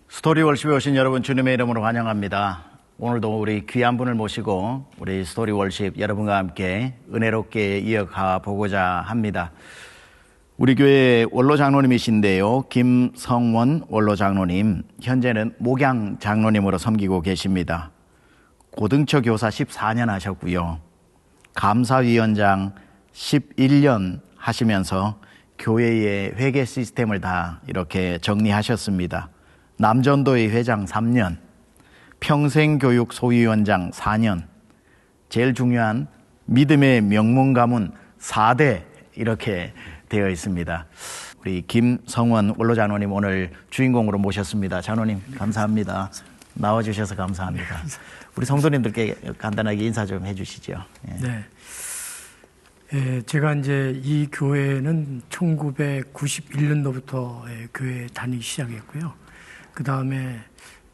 스토리 월십에 오신 여러분 주님의 이름으로 환영합니다. 오늘도 우리 귀한 분을 모시고 우리 스토리 월십 여러분과 함께 은혜롭게 이어가 보고자 합니다. 우리 교회 원로 장로님이신데요, 김성원 원로 장로님, 현재는 목양 장로님으로 섬기고 계십니다. 고등처 교사 14년 하셨고요, 감사위원장 11년 하시면서 교회의 회계 시스템을 다 이렇게 정리하셨습니다. 남전도의 회장 3년, 평생교육 소위원장 4년, 제일 중요한 믿음의 명문 가문 4대 이렇게 되어 있습니다. 우리 김성원 원로 장로님 오늘 주인공으로 모셨습니다. 장로님 감사합니다. 나와주셔서 감사합니다. 우리 성도님들께 간단하게 인사 좀 해주시죠. 네. 제가 이제 이 교회는 1991년도부터 교회 다니기 시작했고요. 그 다음에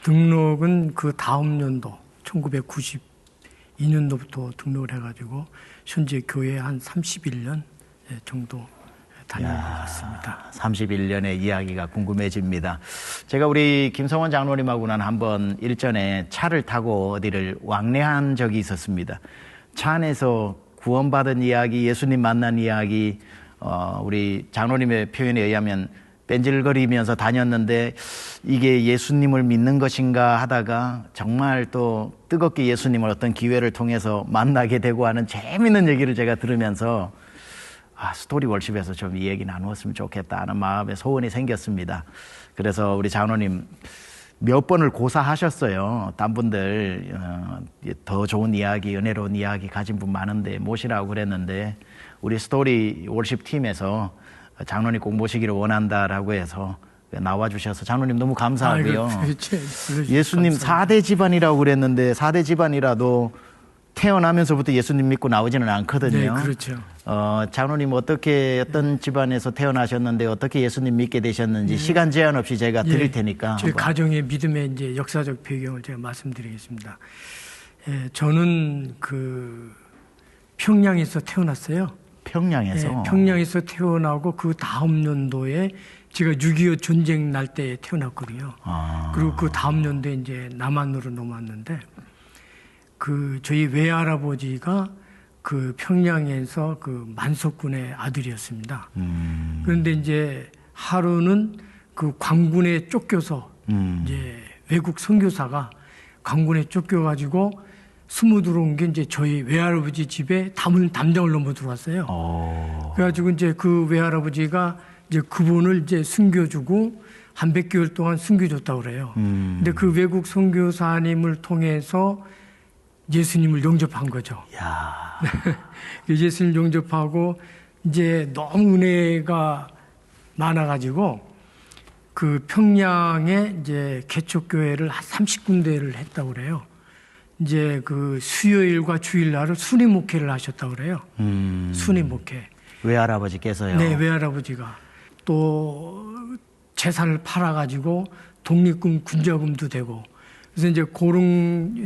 등록은 그 다음 연도 1992년도부터 등록을 해가지고 현재 교회에 한 31년 정도 다니는 것 같습니다. 31년의 이야기가 궁금해집니다. 제가 우리 김성원 장로님하고는 한번 일전에 차를 타고 어디를 왕래한 적이 있었습니다. 차 안에서 구원받은 이야기, 예수님 만난 이야기, 우리 장로님의 표현에 의하면 뺀질거리면서 다녔는데 이게 예수님을 믿는 것인가 하다가 정말 또 뜨겁게 예수님을 어떤 기회를 통해서 만나게 되고 하는 재밌는 얘기를 제가 들으면서 스토리 월십에서 좀 이 얘기 나누었으면 좋겠다 하는 마음에 소원이 생겼습니다. 그래서 우리 장로님 몇 번을 고사하셨어요. 딴 분들 더 좋은 이야기, 은혜로운 이야기 가진 분 많은데 모시라고 그랬는데 우리 스토리 월십 팀에서 장로님 꼭 모시기를 원한다라고 해서 나와주셔서 장로님 너무 감사하고요. 예수님 4대 집안이라고 그랬는데 4대 집안이라도 태어나면서부터 예수님 믿고 나오지는 않거든요. 네, 그렇죠. 장로님 어떤 집안에서 태어나셨는데 어떻게 예수님 믿게 되셨는지 시간 제한 없이 제가 드릴 테니까. 제 가정의 믿음의 이제 역사적 배경을 제가 말씀드리겠습니다. 저는 그 평양에서 태어났어요. 평양에서? 네, 평양에서 태어나고 그 다음 연도에 제가 6.25 전쟁 날 때 태어났거든요. 그리고 그 다음 연도에 이제 남한으로 넘어왔는데 저희 외할아버지가 그 평양에서 그 만석군의 아들이었습니다. 그런데 이제 하루는 그 광군에 쫓겨서 이제 외국 선교사가 광군에 쫓겨가지고 숨어 들어온 게 이제 저희 외할아버지 집에 담장을 넘어 들어왔어요. 그래가지고 이제 그 외할아버지가 이제 그분을 이제 숨겨주고 한 100개월 동안 숨겨줬다고 그래요. 근데 그 외국 선교사님을 통해서 예수님을 영접한 거죠. 예수님 영접하고 이제 너무 은혜가 많아가지고 그 평양에 이제 개척교회를 한 30군데를 했다고 그래요. 이제 그 수요일과 주일날을 순회 목회를 하셨다고 그래요. 순회 목회. 외할아버지께서요? 네, 외할아버지가. 또 재산을 팔아가지고 독립금, 군자금도 되고. 그래서 이제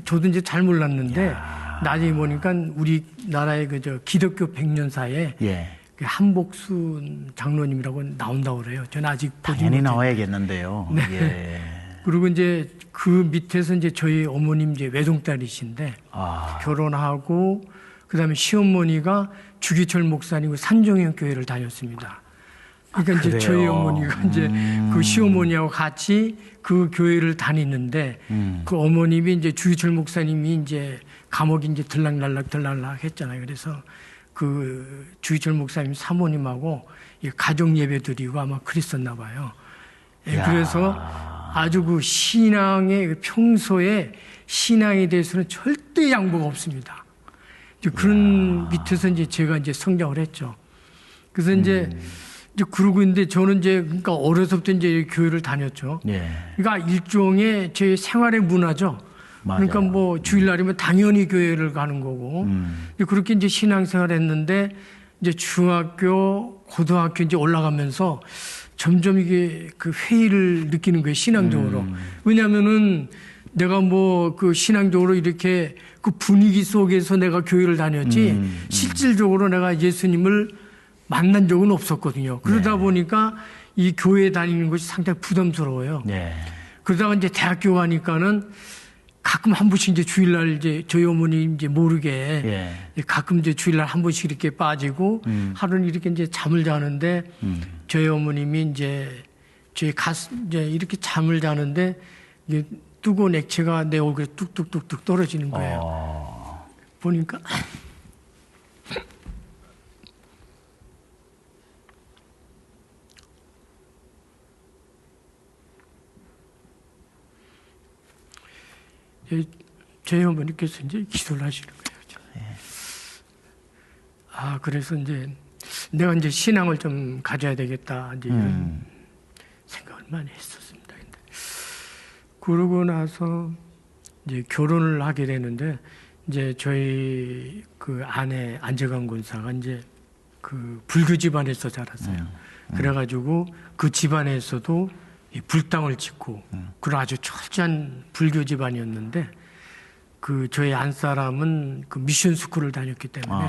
저도 이제 잘 몰랐는데 나중에 보니까 우리나라의 기독교 100년사에 그 한복순 장로님이라고 나온다고 그래요. 저는 아직 당연히 나와야겠는데요. 네. 그리고 이제 그 밑에서 이제 저희 어머님 이제 외동딸이신데 결혼하고 그다음에 시어머니가 주기철 목사님과 산정현 교회를 다녔습니다. 그러니까 이제 저희 어머니가 이제 그 시어머니하고 같이 그 교회를 다니는데 그 어머님이 이제 주기철 목사님이 이제 감옥이 이제 들락날락 했잖아요. 그래서 그 주기철 목사님 사모님하고 가정 예배 드리고 아마 그랬었나 봐요. 그래서 아주 그 신앙의 평소에 신앙에 대해서는 절대 양보가 없습니다. 이제 그런 밑에서 이제 제가 이제 성장을 했죠. 그래서 이제 그러고 있는데 저는 이제 그러니까 어려서부터 이제 교회를 다녔죠. 그러니까 일종의 제 생활의 문화죠. 맞아요. 그러니까 뭐 주일날이면 당연히 교회를 가는 거고 그렇게 이제 신앙생활을 했는데 이제 중학교, 고등학교 이제 올라가면서 점점 이게 그 회의를 느끼는 거예요, 신앙적으로. 왜냐하면은 내가 뭐 그 신앙적으로 이렇게 그 분위기 속에서 내가 교회를 다녔지 실질적으로 내가 예수님을 만난 적은 없었거든요. 그러다 네. 보니까 이 교회 다니는 것이 상당히 부담스러워요. 네. 그러다가 이제 대학교 가니까는 가끔 한 번씩 이제 주일날 이제 저희 어머니 이제 모르게 예. 가끔 이제 주일날 한 번씩 이렇게 빠지고 하루는 이렇게 이제 잠을 자는데 저희 어머님이 이제 저희 이제 이렇게 잠을 자는데 이게 뜨거운 액체가 내 얼굴에 뚝뚝뚝뚝 떨어지는 거예요. 보니까 저희 어머니께서 이제 기도를 하시는 거예요. 아, 그래서 이제 내가 이제 신앙을 좀 가져야 되겠다. 이제 이런 생각을 많이 했었습니다. 근데 그러고 나서 이제 결혼을 하게 되는데 이제 저희 그 아내 안재관 군사가 이제 그 불교 집안에서 자랐어요. 그래가지고 그 집안에서도 이 불당을 짓고 그런 아주 철저한 불교 집안이었는데 그 저희 안 사람은 그 미션 스쿨을 다녔기 때문에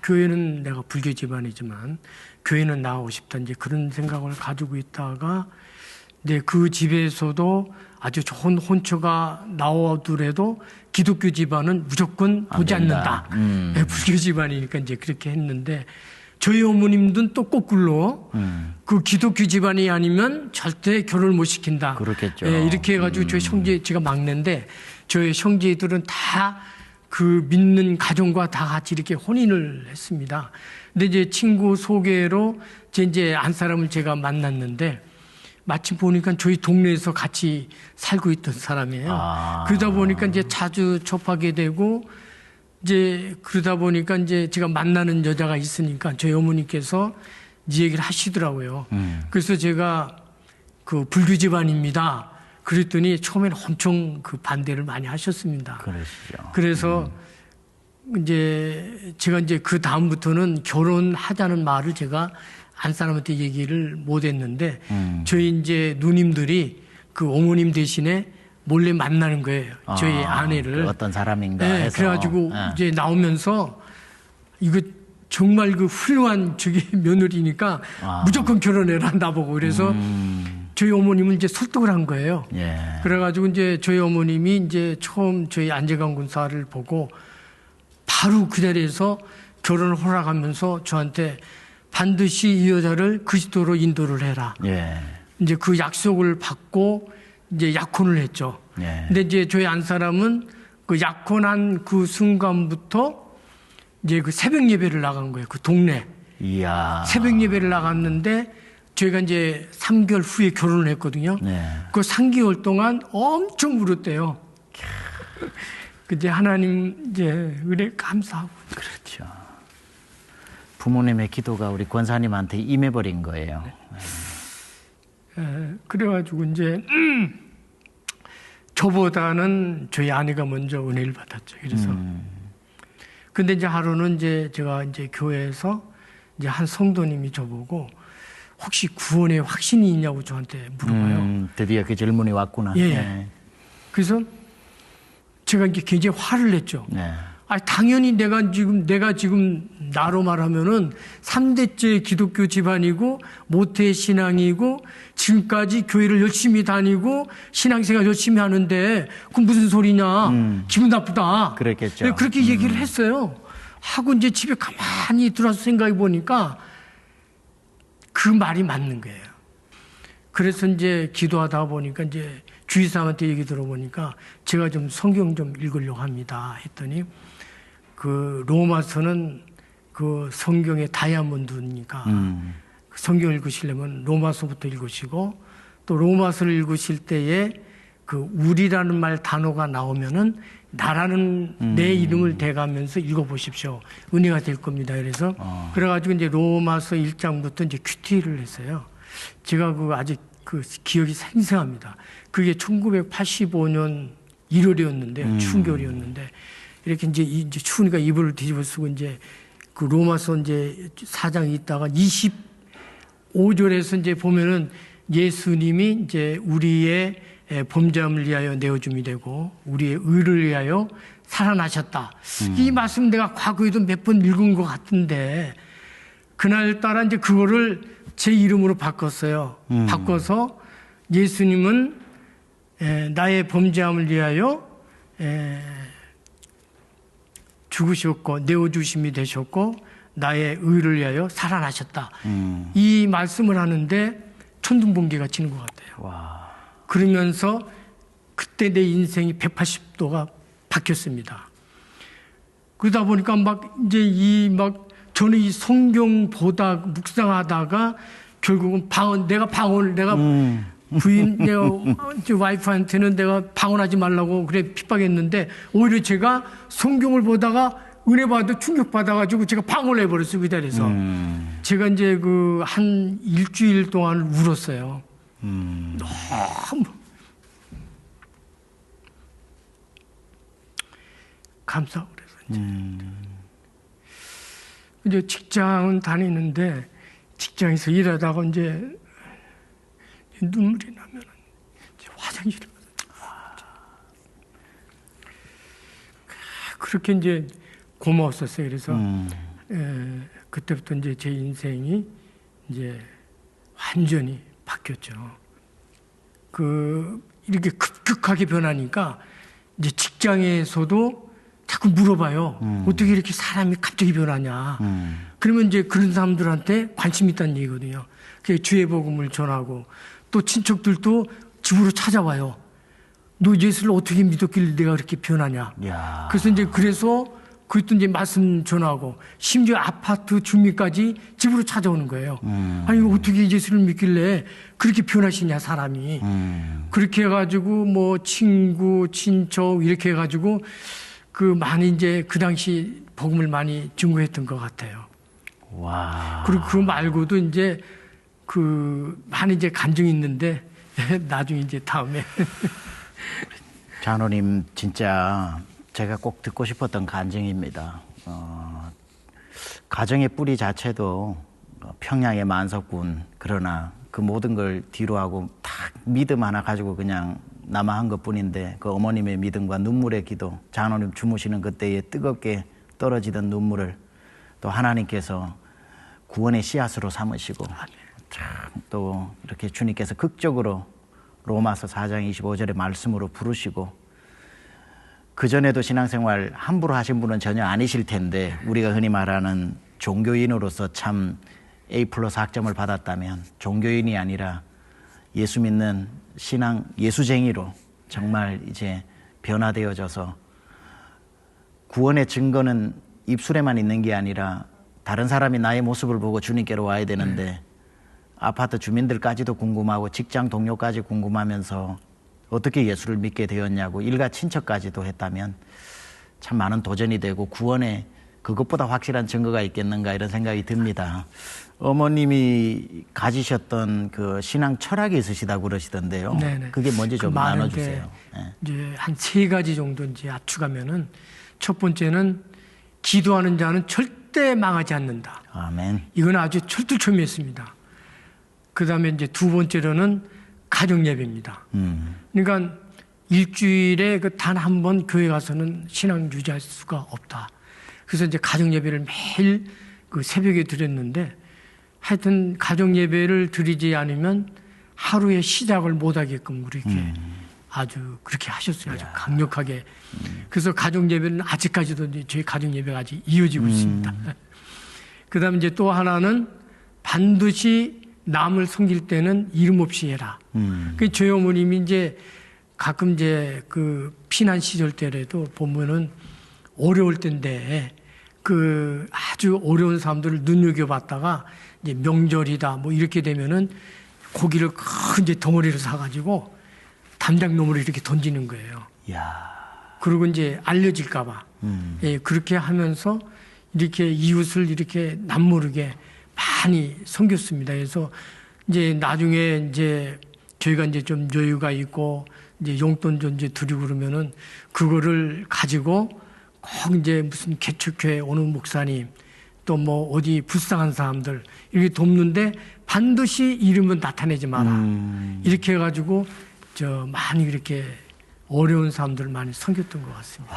교회는 내가 불교 집안이지만 교회는 나오고 싶다 이제 그런 생각을 가지고 있다가 근데 그 집에서도 아주 좋은 혼처가 나오더라도 기독교 집안은 무조건 보지 않는다. 네, 불교 집안이니까 이제 그렇게 했는데 저희 어머님도 또 거꾸로 그 기독교 집안이 아니면 절대 결혼을 못 시킨다. 그렇겠죠. 예, 이렇게 해가지고 저희 형제, 제가 막내인데 저희 형제들은 다 그 믿는 가정과 다 같이 이렇게 혼인을 했습니다. 근데 이제 친구 소개로 이제 안 사람을 제가 만났는데 마침 보니까 저희 동네에서 같이 살고 있던 사람이에요. 그러다 보니까 이제 자주 접하게 되고 이제 그러다 보니까 이제 제가 만나는 여자가 있으니까 저희 어머니께서 이 얘기를 하시더라고요. 그래서 제가 그 불교 집안입니다. 그랬더니 처음에는 엄청 그 반대를 많이 하셨습니다. 그러시죠. 그래서 이제 제가 이제 그 다음부터는 결혼하자는 말을 제가 안 사람한테 얘기를 못 했는데 저희 이제 누님들이 그 어머님 대신에 몰래 만나는 거예요. 저희 아내를. 그 어떤 사람인가 네, 해서. 그래가지고 이제 나오면서 이거 정말 그 훌륭한 저기 며느리니까 무조건 결혼해라 나보고 그래서 저희 어머님은 이제 설득을 한 거예요. 예. 그래가지고 이제 저희 어머님이 이제 처음 저희 안재관 군사를 보고 바로 그 자리에서 결혼을 허락하면서 저한테 반드시 이 여자를 그리스도로 인도를 해라. 예. 이제 그 약속을 받고 이제 약혼을 했죠. 예. 근데 이제 저희 안 사람은 그 약혼한 그 순간부터 이제 그 새벽 예배를 나간 거예요. 그 동네. 이야. 새벽 예배를 나갔는데 저희가 이제 3개월 후에 결혼을 했거든요. 네. 그 3개월 동안 엄청 울었대요. 이제 하나님 이제 은혜 감사하고. 그렇죠. 부모님의 기도가 우리 권사님한테 임해버린 거예요. 그래가지고 이제 저보다는 저희 아내가 먼저 은혜를 받았죠. 그래서 근데 이제 하루는 이제 제가 이제 교회에서 이제 한 성도님이 저보고 혹시 구원에 확신이 있냐고 저한테 물어봐요. 드디어 그 질문이 왔구나. 예. 네. 그래서 제가 이제 굉장히 화를 냈죠. 네. 아, 당연히 내가 지금 나로 말하면은 3대째 기독교 집안이고 모태 신앙이고 지금까지 교회를 열심히 다니고 신앙생활 열심히 하는데 그건 무슨 소리냐. 기분 나쁘다. 그랬겠죠. 네, 그렇게 얘기를 했어요. 하고 이제 집에 가만히 들어와서 생각해 보니까 그 말이 맞는 거예요. 그래서 이제 기도하다 보니까 이제 주위 사람한테 얘기 들어보니까 제가 좀 성경 좀 읽으려고 합니다. 했더니 그 로마서는 그 성경의 다이아몬드니까 성경 읽으시려면 로마서부터 읽으시고 또 로마서를 읽으실 때에 그 우리라는 말 단어가 나오면은 나라는 내 이름을 대가면서 읽어보십시오. 은혜가 될 겁니다. 그래서 그래가지고 이제 로마서 1장부터 이제 큐티를 했어요. 제가 그 아직 그 기억이 생생합니다. 그게 1985년 1월이었는데 추운 겨울이었는데 이렇게 이제 추우니까 이불을 뒤집어 쓰고 이제 그 로마서 이제 4장 있다가 25절에서 이제 보면은 예수님이 이제 우리의 범죄함을 위하여 내어줌이 되고 우리의 의를 위하여 살아나셨다. 이 말씀 내가 과거에도 몇 번 읽은 것 같은데 그날따라 이제 그거를 제 이름으로 바꿨어요. 바꿔서 예수님은 나의 범죄함을 위하여 죽으셨고 내어주심이 되셨고 나의 의를 위하여 살아나셨다. 이 말씀을 하는데 천둥번개가 치는 것 같아요. 와. 그러면서 그때 내 인생이 180도가 바뀌었습니다. 그러다 보니까 막 이제 저는 이 성경 보다 묵상하다가 결국은 내가 부인, 내가 와이프한테는 내가 방언하지 말라고 그래 핍박했는데 오히려 제가 성경을 보다가 은혜 받아 충격받아가지고 제가 방언을 해버렸어요. 그 자리에서. 제가 이제 한 일주일 동안 울었어요. 너무 감사하고 그래서 이제 직장은 다니는데 직장에서 일하다가 이제 눈물이 나면 이제 화장실에 그렇게 이제 고마웠었어요. 그래서 그때부터 이제 제 인생이 이제 완전히 바뀌었죠. 이렇게 급격하게 변하니까 이제 직장에서도 자꾸 물어봐요. 어떻게 이렇게 사람이 갑자기 변하냐. 그러면 이제 그런 사람들한테 관심 있다는 얘기거든요. 그 주의 복음을 전하고 또 친척들도 집으로 찾아와요. 너 예수를 어떻게 믿었길래 내가 그렇게 변하냐. 야. 그래서 그것도 이제 말씀 전하고 심지어 아파트 주민까지 집으로 찾아오는 거예요. 아니 어떻게 예수를 믿길래 그렇게 변하시냐 사람이. 그렇게 해가지고 뭐 친구 친척 이렇게 해가지고 많이 이제 그 당시 복음을 많이 증거했던 것 같아요. 와. 그리고 그 말고도 이제 많이 이제 간증이 있는데 나중에 이제 다음에. 장로님 진짜 제가 꼭 듣고 싶었던 간증입니다. 가정의 뿌리 자체도 평양의 만석군, 그러나 그 모든 걸 뒤로하고 딱 믿음 하나 가지고 그냥 남아한 것뿐인데 그 어머님의 믿음과 눈물의 기도, 장로님 주무시는 그때에 뜨겁게 떨어지던 눈물을 또 하나님께서 구원의 씨앗으로 삼으시고 또 이렇게 주님께서 극적으로 로마서 4장 25절의 말씀으로 부르시고, 그전에도 신앙생활 함부로 하신 분은 전혀 아니실 텐데 우리가 흔히 말하는 종교인으로서 참 A+ 학점을 받았다면 종교인이 아니라 예수 믿는 신앙 예수쟁이로 정말 이제 변화되어져서 구원의 증거는 입술에만 있는 게 아니라 다른 사람이 나의 모습을 보고 주님께로 와야 되는데 아파트 주민들까지도 궁금하고 직장 동료까지 궁금하면서 어떻게 예수를 믿게 되었냐고 일가 친척까지도 했다면 참 많은 도전이 되고 구원에 그것보다 확실한 증거가 있겠는가 이런 생각이 듭니다. 어머님이 가지셨던 그 신앙 철학이 있으시다고 그러시던데요. 네네. 그게 뭔지 좀 나눠주세요. 네. 이제 한 3가지 정도 이제 압축하면은 첫 번째는 기도하는 자는 절대 망하지 않는다. 아멘. 이건 아주 철두철미했습니다. 그 다음에 이제 두 번째로는 가정 예배입니다. 그러니까 일주일에 단 한 번 교회 가서는 신앙 유지할 수가 없다. 그래서 이제 가정 예배를 매일 새벽에 드렸는데 하여튼 가정 예배를 드리지 않으면 하루의 시작을 못 하게끔 그렇게 아주 그렇게 하셨어요. 아주 강력하게. 그래서 가정 예배는 아직까지도 저희 가정 예배가 아직 이어지고 있습니다. 그 다음에 이제 또 하나는 반드시 남을 섬길 때는 이름 없이 해라. 저희 어머님이 이제 가끔 이제 피난 시절 때라도 보면은 어려울 때인데 아주 어려운 사람들을 눈여겨봤다가 이제 명절이다 뭐 이렇게 되면은 고기를 큰 이제 덩어리를 사가지고 담장놈으로 이렇게 던지는 거예요. 야. 그리고 이제 알려질까봐. 예, 그렇게 하면서 이렇게 이웃을 이렇게 남모르게 많이 섬겼습니다. 그래서 이제 나중에 이제 저희가 이제 좀 여유가 있고 이제 용돈 좀 이제 드리고 그러면은 그거를 가지고 꼭 이제 무슨 개척교회 오는 목사님 또 뭐 어디 불쌍한 사람들 이렇게 돕는데 반드시 이름은 나타내지 마라. 이렇게 해가지고 많이 이렇게 어려운 사람들을 많이 섬겼던 것 같습니다.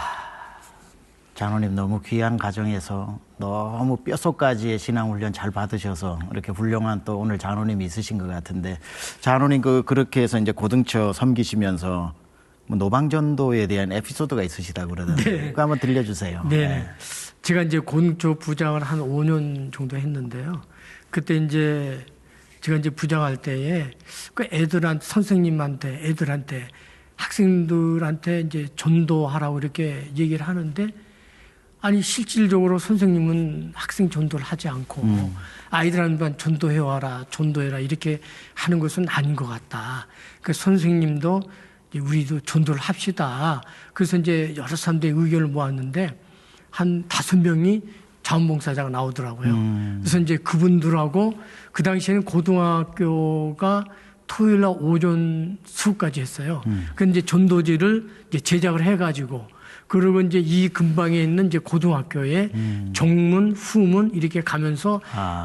장로님 너무 귀한 가정에서 너무 뼛속까지의 신앙훈련 잘 받으셔서 이렇게 훌륭한 또 오늘 장로님이 있으신 것 같은데, 장로님 그렇게 해서 이제 고등처 섬기시면서 뭐 노방전도에 대한 에피소드가 있으시다고 그러던데 네. 그거 한번 들려주세요. 네. 네. 제가 이제 고등처 부장을 한 5년 정도 했는데요. 그때 이제 제가 이제 부장할 때에 그 애들한테 학생들한테 이제 전도하라고 이렇게 얘기를 하는데, 아니 실질적으로 선생님은 학생 전도를 하지 않고 아이들한테만 전도해와라, 전도해라 이렇게 하는 것은 아닌 것 같다. 그 선생님도 우리도 전도를 합시다. 그래서 이제 여러 사람들의 의견을 모았는데 한 5명이 자원봉사자가 나오더라고요. 그래서 이제 그분들하고 그 당시에는 고등학교가 토요일 날 오전 수업까지 했어요. 그런데 이제 전도지를 이제 제작을 해가지고, 그리고 이제 이 근방에 있는 이제 고등학교에 정문, 후문 이렇게 가면서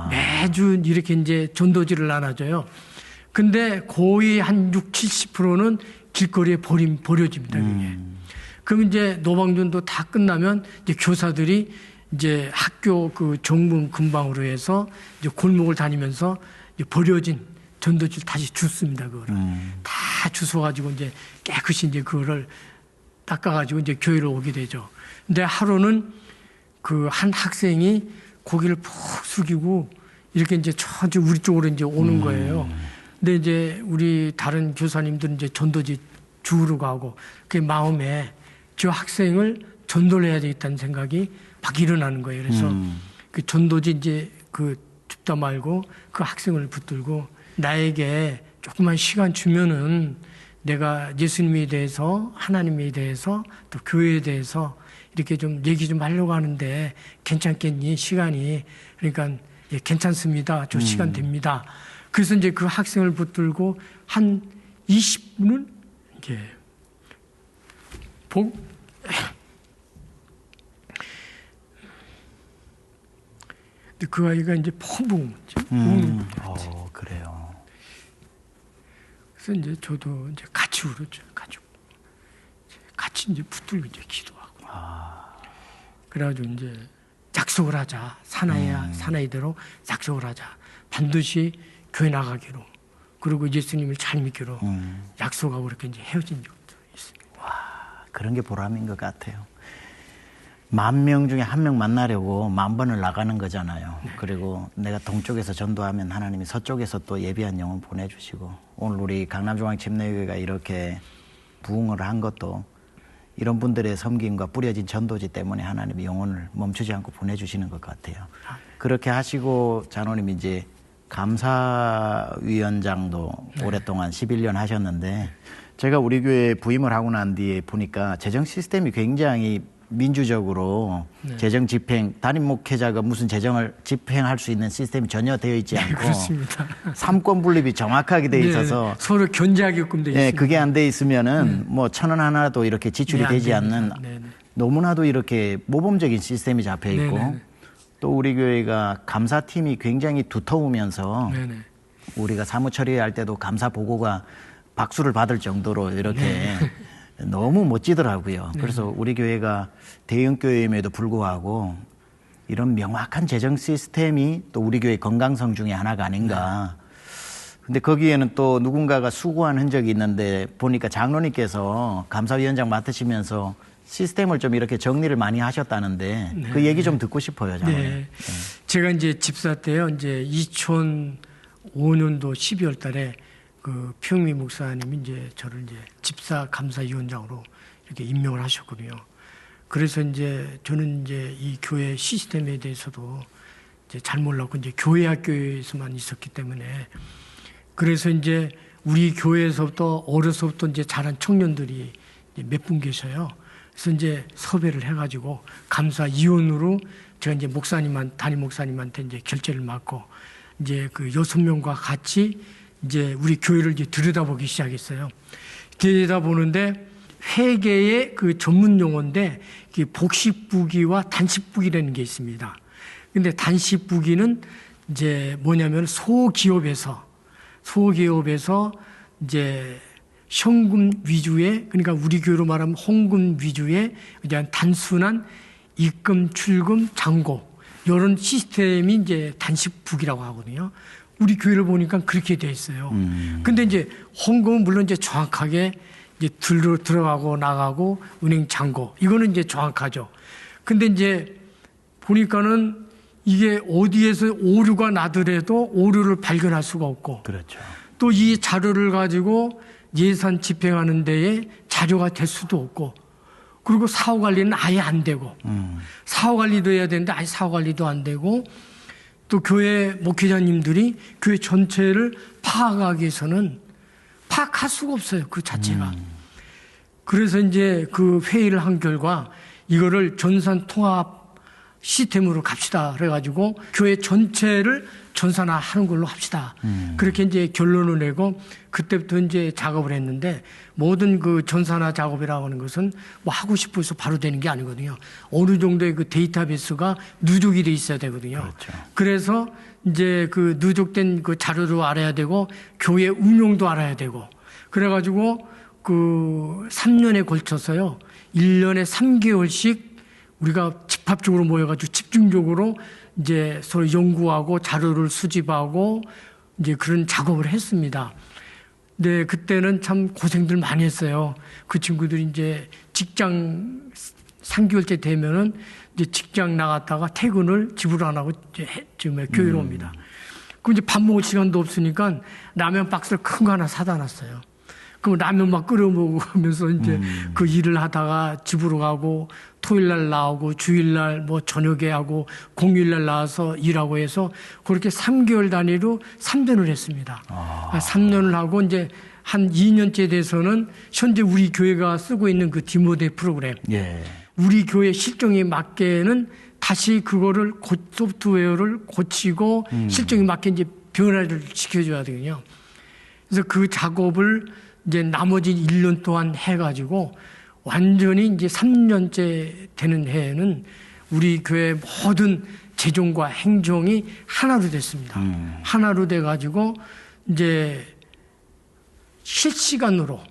매주 이렇게 이제 전도지를 나눠줘요. 근데 거의 한 70%는 길거리에 버려집니다, 그게. 그럼 이제 노방전도 다 끝나면 이제 교사들이 이제 학교 그 정문 근방으로 해서 이제 골목을 다니면서 이제 버려진 전도지를 다시 줍습니다, 그거를. 다 주워가지고 이제 깨끗이 이제 그거를 닦아가지고 이제 교회로 오게 되죠. 근데 하루는 그 한 학생이 고개를 푹 숙이고 이렇게 이제 저기 우리 쪽으로 이제 오는 거예요. 근데 이제 우리 다른 교사님들은 이제 전도지 주우러 가고, 그 마음에 저 학생을 전도를 해야 되겠다는 생각이 막 일어나는 거예요. 그래서 그 전도지 이제 그 줍다 말고 그 학생을 붙들고, 나에게 조금만 시간 주면은 내가 예수님에 대해서, 하나님에 대해서, 또 교회에 대해서 이렇게 좀 얘기 좀 하려고 하는데 괜찮겠니? 시간이. 그러니까 예, 괜찮습니다. 저 시간 됩니다. 그래서 이제 그 학생을 붙들고 한 20분을 이제 근데 그 아이가 이제 펑펑 우는 거지. 그래요. 그래서 이제 저도 이제 같이 울었죠. 같이 이제 붙들고 이제 기도하고. 그래가지고 이제 약속을 하자. 사나이대로 약속을 하자. 반드시 교회 나가기로. 그리고 예수님을 잘 믿기로 약속하고 이렇게 이제 헤어진 적도 있습니다. 와, 그런 게 보람인 것 같아요. 10,000명 중에 1명 만나려고 10,000번을 나가는 거잖아요. 네. 그리고 내가 동쪽에서 전도하면 하나님이 서쪽에서 또 예비한 영혼 보내주시고, 오늘 우리 강남중앙침례교회가 이렇게 부흥을 한 것도 이런 분들의 섬김과 뿌려진 전도지 때문에 하나님이 영혼을 멈추지 않고 보내주시는 것 같아요. 그렇게 하시고 장로님 이제 감사위원장도 오랫동안 11년 하셨는데, 제가 우리 교회에 부임을 하고 난 뒤에 보니까 재정 시스템이 굉장히 민주적으로 재정 집행, 담임 목회자가 무슨 재정을 집행할 수 있는 시스템이 전혀 되어 있지 않고 그렇습니다. 삼권 분립이 정확하게 되어 있어서 서로 견제하게끔 되어 있습니다. 그게 안 돼 있으면은 뭐 1,000원 하나도 이렇게 지출이 되지 않는 너무나도 이렇게 모범적인 시스템이 잡혀 있고, 또 우리 교회가 감사팀이 굉장히 두터우면서 우리가 사무 처리할 때도 감사 보고가 박수를 받을 정도로 이렇게 너무 멋지더라고요. 그래서 우리 교회가 대형 교회임에도 불구하고 이런 명확한 재정 시스템이 또 우리 교회 건강성 중에 하나가 아닌가. 근데 거기에는 또 누군가가 수고한 흔적이 있는데, 보니까 장로님께서 감사위원장 맡으시면서 시스템을 좀 이렇게 정리를 많이 하셨다는데 그 얘기 좀 듣고 싶어요, 장로님. 제가 이제 집사 때요, 이제 2005년도 12월 달에 그 평미 목사님이 이제 저를 이제 집사 감사위원장으로 이렇게 임명을 하셨거든요. 그래서 이제 저는 이제 이 교회 시스템에 대해서도 이제 잘 몰랐고, 이제 교회 학교에서만 있었기 때문에, 그래서 이제 우리 교회에서부터 어려서부터 이제 자란 청년들이 몇 분 계셔요. 그래서 이제 섭외를 해가지고 감사위원으로 제가 이제 담임 목사님한테 이제 결제를 맡고, 이제 그 6명과 같이 이제 우리 교회를 이제 들여다보기 시작했어요. 들여다보는데 회계의 그 전문 용어인데, 복식부기와 단식부기라는 게 있습니다. 근데 단식부기는 이제 뭐냐면 소기업에서 이제 현금 위주의, 그러니까 우리 교회로 말하면 홍금 위주의 그냥 단순한 입금, 출금, 잔고 이런 시스템이 이제 단식북이라고 하거든요. 우리 교회를 보니까 그렇게 돼 있어요. 근데 이제 홍금은 물론 이제 정확하게 이제 들어가고 나가고 은행 잔고 이거는 이제 정확하죠. 근데 이제 보니까는 이게 어디에서 오류가 나더라도 오류를 발견할 수가 없고, 그렇죠. 또 이 자료를 가지고 예산 집행하는 데에 자료가 될 수도 없고, 그리고 사후 관리는 아예 안 되고, 사후 관리도 해야 되는데 아예 사후 관리도 안 되고, 또 교회 목회자님들이 교회 전체를 파악하기 위해서는 파악할 수가 없어요. 그 자체가. 그래서 이제 그 회의를 한 결과 이거를 전산 통합 시스템으로 갑시다. 그래가지고 교회 전체를 전산화하는 걸로 합시다. 그렇게 이제 결론을 내고 그때부터 이제 작업을 했는데, 모든 그 전산화 작업이라고 하는 것은 뭐 하고 싶어서 바로 되는 게 아니거든요. 어느 정도의 그 데이터베이스가 누적이 돼 있어야 되거든요. 그렇죠. 그래서 이제 그 누적된 그 자료도 알아야 되고 교회 운용도 알아야 되고, 그래가지고 그 3년에 걸쳐서요, 1년에 3개월씩 우리가 집합적으로 모여가지고 집중적으로 이제 서로 연구하고 자료를 수집하고 이제 그런 작업을 했습니다. 네, 그때는 참 고생들 많이 했어요. 그 친구들이 이제 직장 3개월째 되면은 이제 직장 나갔다가 퇴근을 집으로 안 하고 이제 지금 교회로 옵니다. 그럼 이제 밥 먹을 시간도 없으니까 라면 박스를 큰 거 하나 사다 놨어요. 그럼 라면 막 끓여 먹으면서 이제 그 일을 하다가 집으로 가고, 토요일날 나오고, 주일날 뭐 저녁에 하고, 공휴일날 나와서 일하고 해서 그렇게 3개월 단위로 3년을 했습니다. 3년을 하고 이제 한 2년째 돼서는 현재 우리 교회가 쓰고 있는 그 디모데 프로그램. 예. 우리 교회 실정에 맞게는 다시 그거를 소프트웨어를 고치고 실정에 맞게 이제 변화를 시켜줘야 되거든요. 그래서 그 작업을 이제 나머지 1년 동안 해가지고 완전히 이제 3년째 되는 해에는 우리 교회 모든 재정과 행정이 하나로 됐습니다. 하나로 돼가지고 이제 실시간으로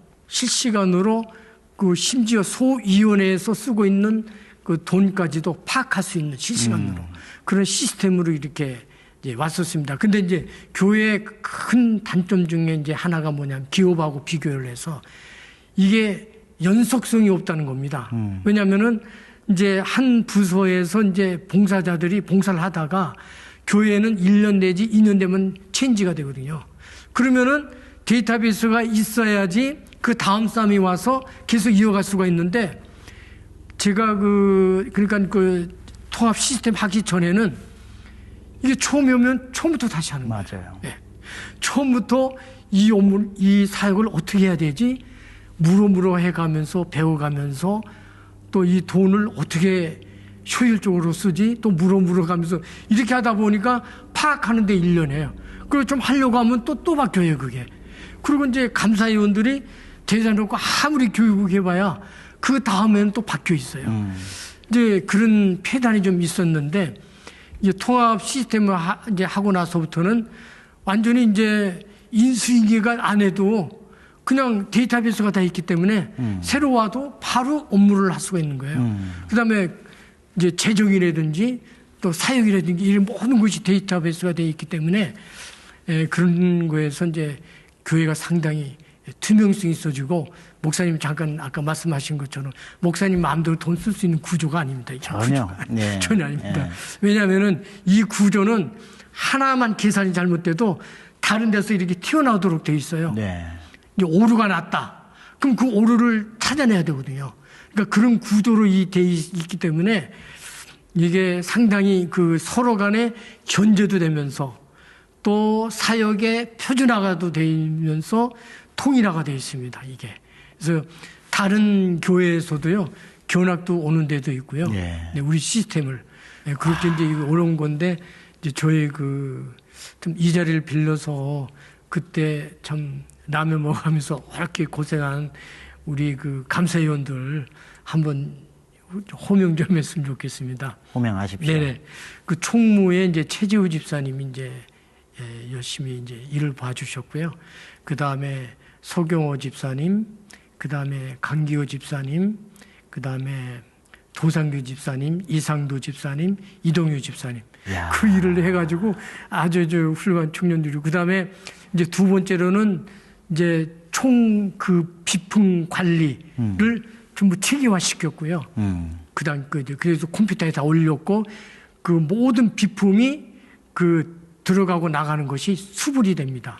그 심지어 소위원회에서 쓰고 있는 그 돈까지도 파악할 수 있는 실시간으로 그런 시스템으로 이렇게 이제 왔었습니다. 근데 이제 교회의 큰 단점 중에 이제 하나가 뭐냐면 기업하고 비교를 해서 이게 연속성이 없다는 겁니다. 왜냐하면은 이제 한 부서에서 이제 봉사자들이 봉사를 하다가 교회는 1년 내지 2년 되면 체인지가 되거든요. 그러면은 데이터베이스가 있어야지 그 다음 사람이 와서 계속 이어갈 수가 있는데, 제가 그러니까 그 통합 시스템 하기 전에는 이게 처음에 오면 처음부터 다시 하는 거예요. 맞아요. 네. 처음부터 이 사역을 어떻게 해야 되지? 물어물어 해가면서 배워가면서 또 이 돈을 어떻게 효율적으로 쓰지? 또 물어물어 가면서 이렇게 하다 보니까 파악하는 데 1년이에요. 그리고 좀 하려고 하면 또 바뀌어요, 그게. 그리고 이제 감사위원들이 대단하고 아무리 교육을 해봐야 그 다음에는 또 바뀌어 있어요. 이제 그런 폐단이 좀 있었는데, 이제 통합 시스템을 이제 하고 나서부터는 완전히 이제 인수인계가 안 해도 그냥 데이터베이스가 다 있기 때문에 새로 와도 바로 업무를 할 수가 있는 거예요. 그다음에 이제 재정이라든지 또 사역이라든지 이런 모든 것이 데이터베이스가 되어 있기 때문에 그런 거에서 이제 교회가 상당히 투명성이 있어지고, 목사님 잠깐 아까 말씀하신 것처럼 목사님 마음대로 돈 쓸 수 있는 구조가 아닙니다. 전혀. 네. 전혀 아닙니다. 네. 왜냐하면은 이 구조는 하나만 계산이 잘못돼도 다른 데서 이렇게 튀어나오도록 돼 있어요. 네. 이제 오류가 났다. 그럼 그 오류를 찾아내야 되거든요. 그러니까 그런 구조로 돼 있기 때문에 이게 상당히 그 서로 간에 견제도 되면서 또 사역의 표준화가 되면서 통일화가 되어 있습니다, 이게. 그래서 다른 교회에서도요, 견학도 오는 데도 있고요. 네. 우리 시스템을. 그렇게 이제 이거 어려운 건데, 이제 저희 좀 이 자리를 빌려서 그때 참 라면 먹으면서 그렇게 고생한 우리 그 감사위원들 한번 호명 좀 했으면 좋겠습니다. 호명하십시오. 네네. 그 총무에 이제 최지우 집사님이 이제 열심히 이제 일을 봐주셨고요. 그 다음에 서경호 집사님, 그 다음에 강기호 집사님, 그 다음에 도상규 집사님, 이상도 집사님, 이동유 집사님. 야. 그 일을 해가지고 아주 훌륭한 청년들이고, 그 다음에 이제 두 번째로는 이제 총 그 비품 관리를 전부 체계화 시켰고요. 그다음 그래서 컴퓨터에 다 올렸고, 그 모든 비품이 그 들어가고 나가는 것이 수불이 됩니다.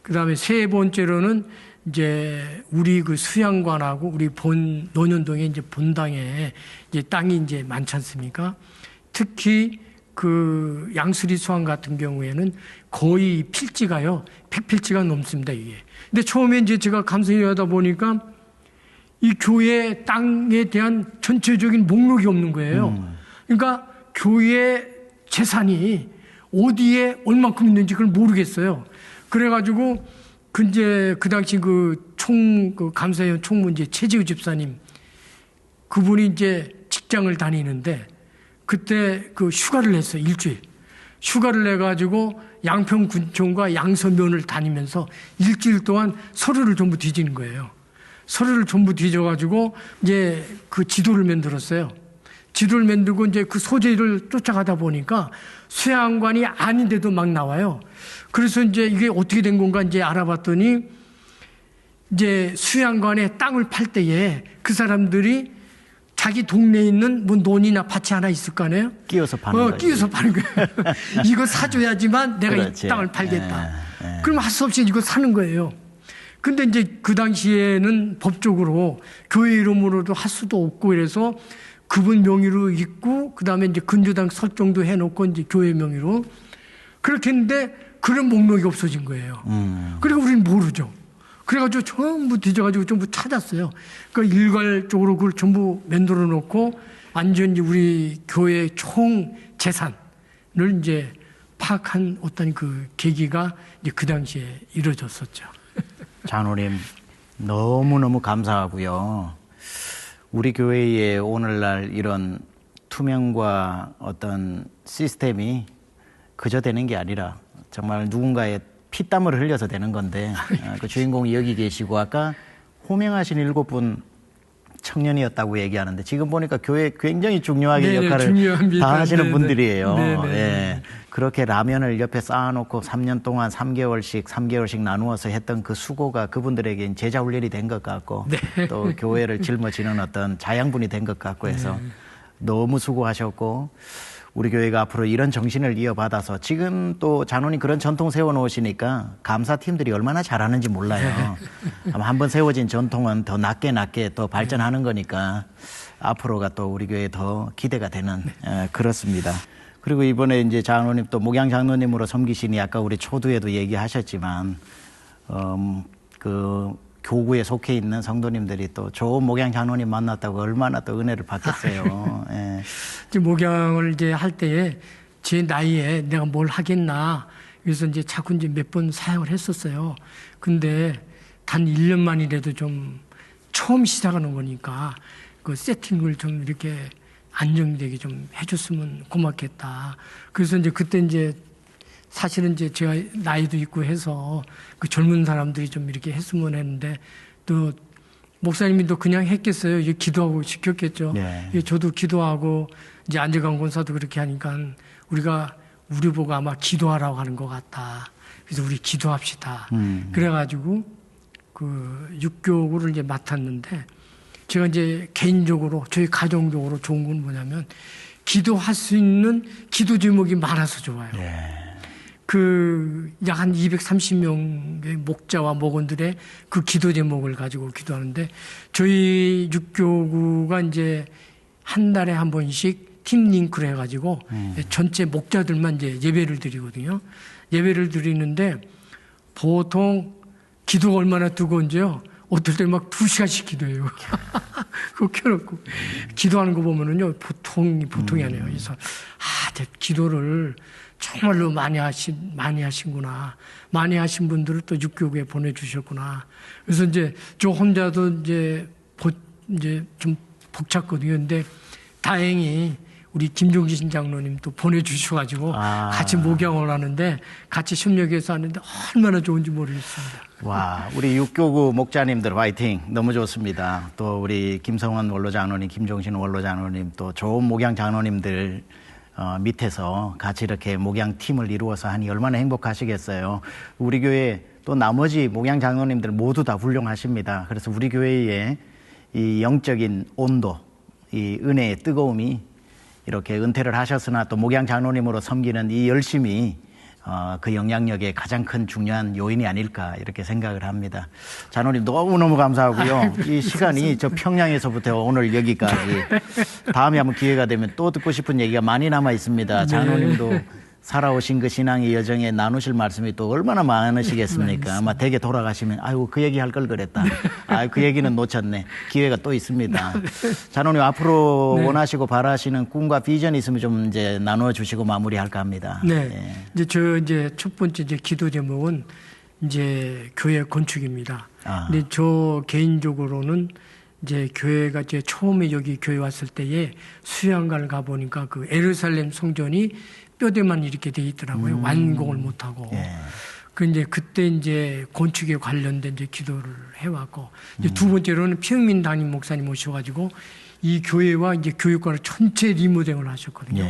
그 다음에 세 번째로는 이제 우리 그 수양관하고 우리 논현동에 이제 본당에 이제 땅이 이제 많지 않습니까? 특히 그 양수리 수양 같은 경우에는 거의 필지가요, 100필지가 넘습니다, 이게. 근데 처음에 이제 제가 감사를 하다 보니까 이 교회 땅에 대한 전체적인 목록이 없는 거예요. 그러니까 교회 재산이 어디에 얼만큼 있는지 그걸 모르겠어요. 그래가지고 그 당시 그 감사위원 총무 이제 최지우 집사님, 그분이 이제 직장을 다니는데 그때 그 휴가를 냈어요. 일주일. 휴가를 내가지고 양평군청과 양서면을 다니면서 일주일 동안 서류를 전부 뒤지는 거예요. 서류를 전부 뒤져가지고 이제 그 지도를 만들었어요. 지도를 만들고 이제 그 소재를 쫓아가다 보니까 수양관이 아닌데도 막 나와요. 그래서 이제 이게 어떻게 된 건가 이제 알아봤더니 이제 수양관에 땅을 팔 때에 그 사람들이 자기 동네에 있는 뭐 논이나 밭이 하나 있을 거 아니에요? 끼워서 파는 거예요. 끼워서 파는 거예요. 이거 사줘야지만 내가 그렇지. 이 땅을 팔겠다. 그럼 할 수 없이 이거 사는 거예요. 근데 이제 그 당시에는 법적으로 교회 이름으로도 할 수도 없고 이래서 그분 명의로 있고, 그 다음에 이제 근조당 설정도 해놓고 이제 교회 명의로 그렇게 했는데 그런 목록이 없어진 거예요. 그리고 우리는 모르죠. 그래가지고 전부 뒤져가지고 전부 찾았어요. 그러니까 일괄적으로 그걸 전부 만들어 놓고 완전히 우리 교회 총 재산을 이제 파악한 어떤 그 계기가 이제 그 당시에 이루어졌었죠. 장로님, 너무너무 감사하고요. 우리 교회의 오늘날 이런 투명과 어떤 시스템이 그저 되는 게 아니라 정말 누군가의 피땀을 흘려서 되는 건데, 그 주인공이 여기 계시고 아까 호명하신 7분 청년이었다고 얘기하는데 지금 보니까 교회에 굉장히 중요하게 네네, 역할을 중요합니다. 다 하시는 네네. 분들이에요. 네네. 예. 그렇게 라면을 옆에 쌓아놓고 3년 동안 3개월씩 나누어서 했던 그 수고가 그분들에게 제자 훈련이 된 것 같고 네. 또 교회를 짊어지는 어떤 자양분이 된 것 같고 해서 너무 수고하셨고, 우리 교회가 앞으로 이런 정신을 이어받아서 지금 또 장로님 그런 전통 세워놓으시니까 감사팀들이 얼마나 잘하는지 몰라요. 아마 한번 세워진 전통은 더 낮게 더 발전하는 거니까 앞으로가 또 우리 교회에 더 기대가 되는 그렇습니다. 그리고 이번에 이제 장로님 또 목양 장로님으로 섬기시니 아까 우리 초두에도 얘기하셨지만 그 교구에 속해 있는 성도님들이 또 좋은 목양 장로님 만났다고 얼마나 또 은혜를 받겠어요. 예. 목양을 이제 할 때에 제 나이에 내가 뭘 하겠나. 그래서 이제 자꾸 이제 몇 번 사역을 했었어요. 근데 단 1년만이라도 좀 처음 시작하는 거니까 그 세팅을 좀 이렇게 안정되게 좀 해줬으면 고맙겠다. 그래서 이제 그때 이제 사실은 이제 제가 나이도 있고 해서 그 젊은 사람들이 좀 이렇게 했으면 했는데 또 목사님이 또 그냥 했겠어요. 이제 기도하고 시켰겠죠. 네. 저도 기도하고 이제 안재강 권사도 그렇게 하니까 우리 보고 아마 기도하라고 하는 것 같다. 그래서 우리 기도합시다. 그래가지고 그 육교구를 이제 맡았는데 제가 이제 개인적으로 저희 가정적으로 좋은 건 뭐냐면 기도할 수 있는 기도 제목이 많아서 좋아요. 그 약 한 230명의 목자와 목원들의 그 기도 제목을 가지고 기도하는데 저희 육교구가 이제 한 달에 한 번씩 팀 링크를 해가지고 전체 목자들만 이제 예배를 드리거든요. 예배를 드리는데 보통 기도가 얼마나 뜨거운지요. 어떨 때 막 2시간씩 기도해요. 그거 켜놓고 기도하는 거 보면은요 보통이 아니에요. 그래서 기도를 정말로 많이 하신구나. 많이 하신 분들을 또 육교구에 보내주셨구나. 그래서 이제 저 혼자도 이제 좀 벅찼거든요. 근데 다행히 우리 김종신 장로님 또 보내주셔가지고 같이 목양을 하는데 같이 협력해서 하는데 얼마나 좋은지 모르겠습니다. 와, 우리 육교구 목자님들 화이팅! 너무 좋습니다. 또 우리 김성원 원로 장로님, 김종신 원로 장로님, 또 좋은 목양 장로님들 밑에서 같이 이렇게 목양 팀을 이루어서 하니 얼마나 행복하시겠어요. 우리 교회 또 나머지 목양 장로님들 모두 다 훌륭하십니다. 그래서 우리 교회의 이 영적인 온도, 이 은혜의 뜨거움이 이렇게 은퇴를 하셨으나 또 목양 장로님으로 섬기는 이 열심이 그 영향력의 가장 큰 중요한 요인이 아닐까 이렇게 생각을 합니다. 장로님 너무너무 감사하고요. 이 시간이 저 평양에서부터 오늘 여기까지 다음에 한번 기회가 되면 또 듣고 싶은 얘기가 많이 남아 있습니다. 장로님도 살아오신 그 신앙의 여정에 나누실 말씀이 또 얼마나 많으시겠습니까? 아마 댁에 돌아가시면 아이고 그 얘기 할 걸 그랬다. 아유 그 얘기는 놓쳤네. 기회가 또 있습니다. 장로님 앞으로 원하시고 바라시는 꿈과 비전이 있으면 좀 이제 나누어 주시고 마무리할까 합니다. 네. 이제 첫 번째 이제 기도 제목은 이제 교회 건축입니다. 근데 저 개인적으로는 이제 교회가 이제 처음에 여기 교회 왔을 때에 수양관을 가 보니까 그 예루살렘 성전이 뼈대만 이렇게 돼 있더라고요. 완공을 못 하고. 그 이제 그때 이제 건축에 관련된 이제 기도를 해왔고, 이제 두 번째로는 피흥민 담임 목사님 오셔가지고 이 교회와 이제 교육관을 전체 리모델링을 하셨거든요.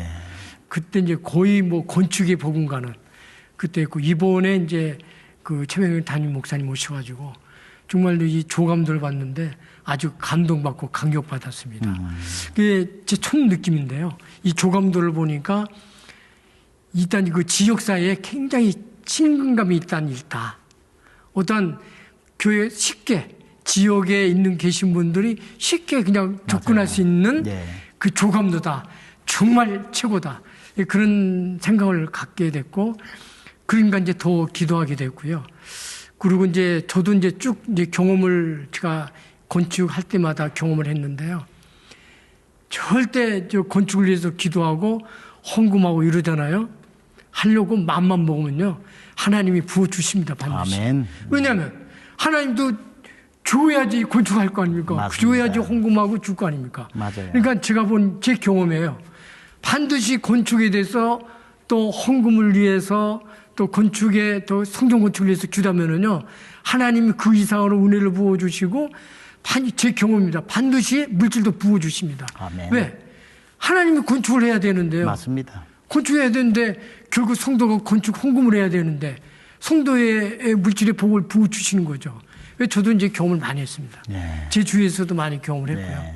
그때 이제 거의 뭐 건축의 복음가는 그때 있고, 이번에 이제 그 최병현 담임 목사님 오셔가지고 정말로 이 조감도를 봤는데 아주 감동받고 감격받았습니다. 그게 제 첫 느낌인데요. 이 조감도를 보니까 일단 그 지역사회에 굉장히 친근감이 있다는 일다. 어떤 교회 쉽게 지역에 있는 계신 분들이 쉽게 그냥 접근할 수 있는 그 조감도다. 정말 최고다. 그런 생각을 갖게 됐고, 그러니까 이제 더 기도하게 됐고요. 그리고 이제 저도 이제 쭉 이제 경험을 제가 건축할 때마다 경험을 했는데요. 절대 저 건축을 위해서 기도하고 헌금하고 이러잖아요. 하려고 마음만 먹으면요, 하나님이 부어주십니다, 반드시. 아멘. 왜냐하면 하나님도 줘야지 건축할 거 아닙니까? 맞습니다. 줘야지 헌금하고 줄 거 아닙니까? 맞아요. 그러니까 제가 본 제 경험이에요. 반드시 건축에 대해서 또 헌금을 위해서 또 건축에 또 성경 건축을 위해서 주다면은요, 하나님이 그 이상으로 은혜를 부어주시고, 제 경험입니다. 반드시 물질도 부어주십니다. 아멘. 왜? 하나님이 건축을 해야 되는데요. 맞습니다. 건축해야 되는데 결국 성도가 건축 헌금을 해야 되는데 성도의 물질의 복을 부어주시는 거죠. 저도 이제 경험을 많이 했습니다. 제 주위에서도 많이 경험을 했고요.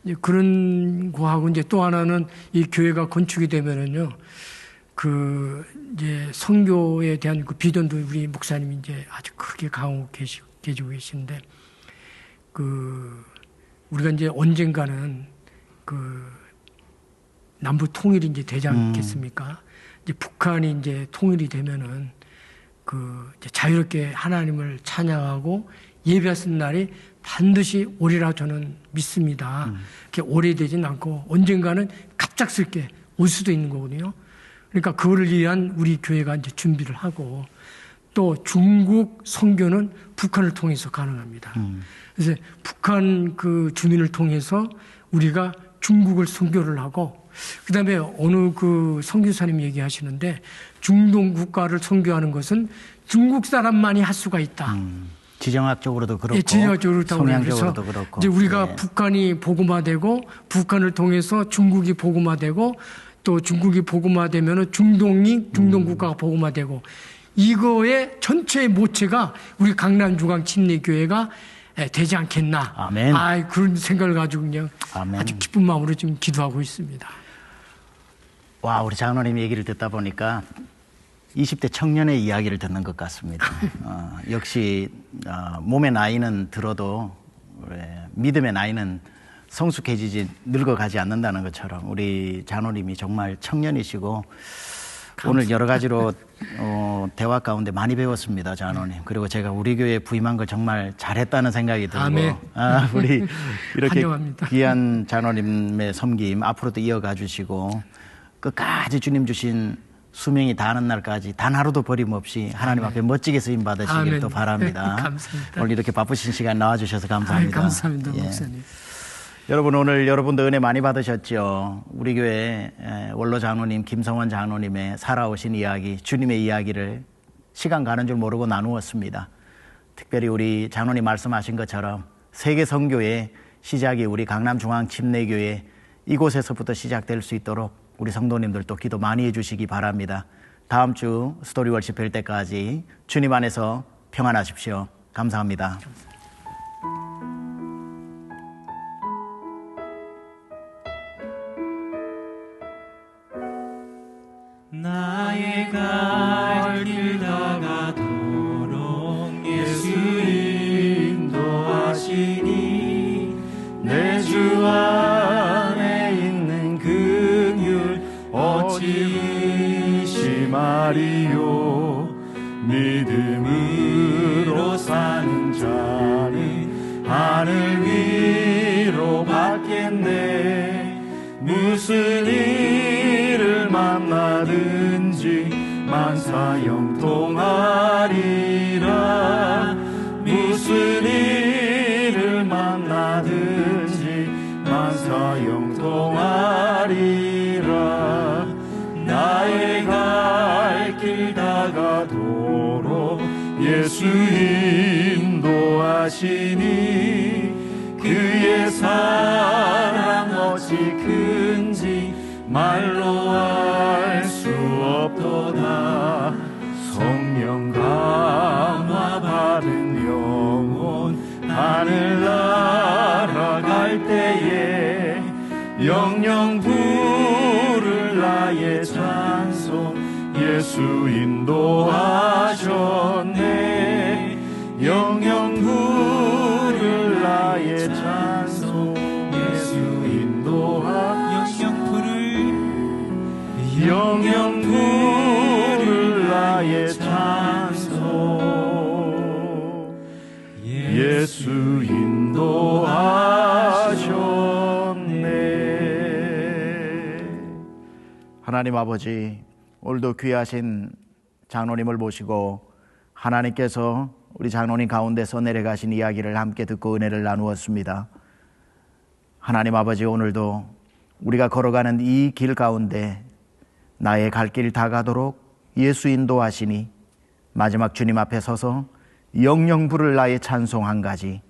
이제 그런 거하고 이제 또 하나는 이 교회가 건축이 되면은요, 그 이제 선교에 대한 그 비전도 우리 목사님이 이제 아주 크게 강하고 계시고 계시는데, 그 우리가 이제 언젠가는 그 남북 통일이 이제 되지 않겠습니까? 이제 북한이 이제 통일이 되면은 그 이제 자유롭게 하나님을 찬양하고 예배하는 날이 반드시 오리라 저는 믿습니다. 그게 오래되진 않고 언젠가는 갑작스럽게 올 수도 있는 거거든요. 그러니까 그거를 위한 우리 교회가 이제 준비를 하고, 또 중국 선교는 북한을 통해서 가능합니다. 그래서 북한 그 주민을 통해서 우리가 중국을 선교를 하고, 그 다음에 어느 그 선교사님 얘기하시는데, 중동 국가를 선교하는 것은 중국 사람만이 할 수가 있다. 지정학적으로도 그렇고, 예, 지정학적으로도 성향적으로도 그렇고. 이제 우리가 북한이 복음화되고, 북한을 통해서 중국이 복음화되고, 또 중국이 복음화되면은 중동 국가가 복음화되고, 이거의 전체의 모체가 우리 강남중앙 침례교회가 되지 않겠나. 아멘. 그런 생각을 가지고 그냥 아멘. 아주 기쁜 마음으로 지금 기도하고 있습니다. 와, 우리 장로님 얘기를 듣다 보니까 20대 청년의 이야기를 듣는 것 같습니다. 역시 몸의 나이는 들어도 믿음의 나이는 성숙해지지 늙어가지 않는다는 것처럼 우리 장로님이 정말 청년이시고, 오늘 여러 가지로 대화 가운데 많이 배웠습니다, 장로님. 그리고 제가 우리 교회에 부임한 걸 정말 잘했다는 생각이 들고, 아멘. 우리 이렇게 환영합니다. 귀한 장로님의 섬김 앞으로도 이어가 주시고, 끝까지 주님 주신 수명이 다하는 날까지 단 하루도 버림없이 하나님 앞에 멋지게 쓰임 받으시길 또 바랍니다. 감사합니다. 오늘 이렇게 바쁘신 시간 나와주셔서 감사합니다. 감사합니다, 목사님. 여러분, 오늘 여러분도 은혜 많이 받으셨죠? 우리 교회 원로 장로님 김성원 장로님의 살아오신 이야기, 주님의 이야기를 시간 가는 줄 모르고 나누었습니다. 특별히 우리 장로님 말씀하신 것처럼 세계 선교의 시작이 우리 강남중앙침례교회 이곳에서부터 시작될 수 있도록 우리 성도님들도 기도 많이 해주시기 바랍니다. 다음 주 스토리월십 뵐 때까지 주님 안에서 평안하십시오. 감사합니다. 나의 갈 길 다가도록 예수 인도하시니 내 주 안에 있는 긍휼 어찌 의심하리요. 믿음으로 사는 자는 하늘 위로 받겠네. 무슨 일을 만나든지 만사형통하리라. 무슨 일을 만나든지 만사형통하리라. 나의 갈 길 다가도록 예수 인도하시니 그의 사랑 어찌 큰지 말로 알 수 없도다. 성령 감화 받은 영혼 하늘 날아갈 때에 영영 부를 나의 찬송 예수 인도하셨네. 영영 부를 나의 찬송 예수 영영 부를 나의 찬송 예수 인도하셨네. 하나님 아버지, 오늘도 귀하신 장로님을 모시고 하나님께서 우리 장로님 가운데서 내려가신 이야기를 함께 듣고 은혜를 나누었습니다. 하나님 아버지, 오늘도 우리가 걸어가는 이 길 가운데 나의 갈 길 다가도록 예수 인도하시니 마지막 주님 앞에 서서 영영 부를 나의 찬송 한 가지,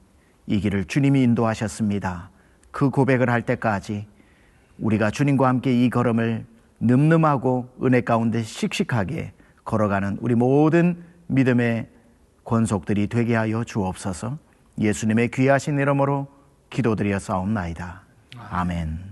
이 길을 주님이 인도하셨습니다. 그 고백을 할 때까지 우리가 주님과 함께 이 걸음을 늠름하고 은혜 가운데 씩씩하게 걸어가는 우리 모든 믿음의 권속들이 되게 하여 주옵소서. 예수님의 귀하신 이름으로 기도드려 싸움나이다. 아멘.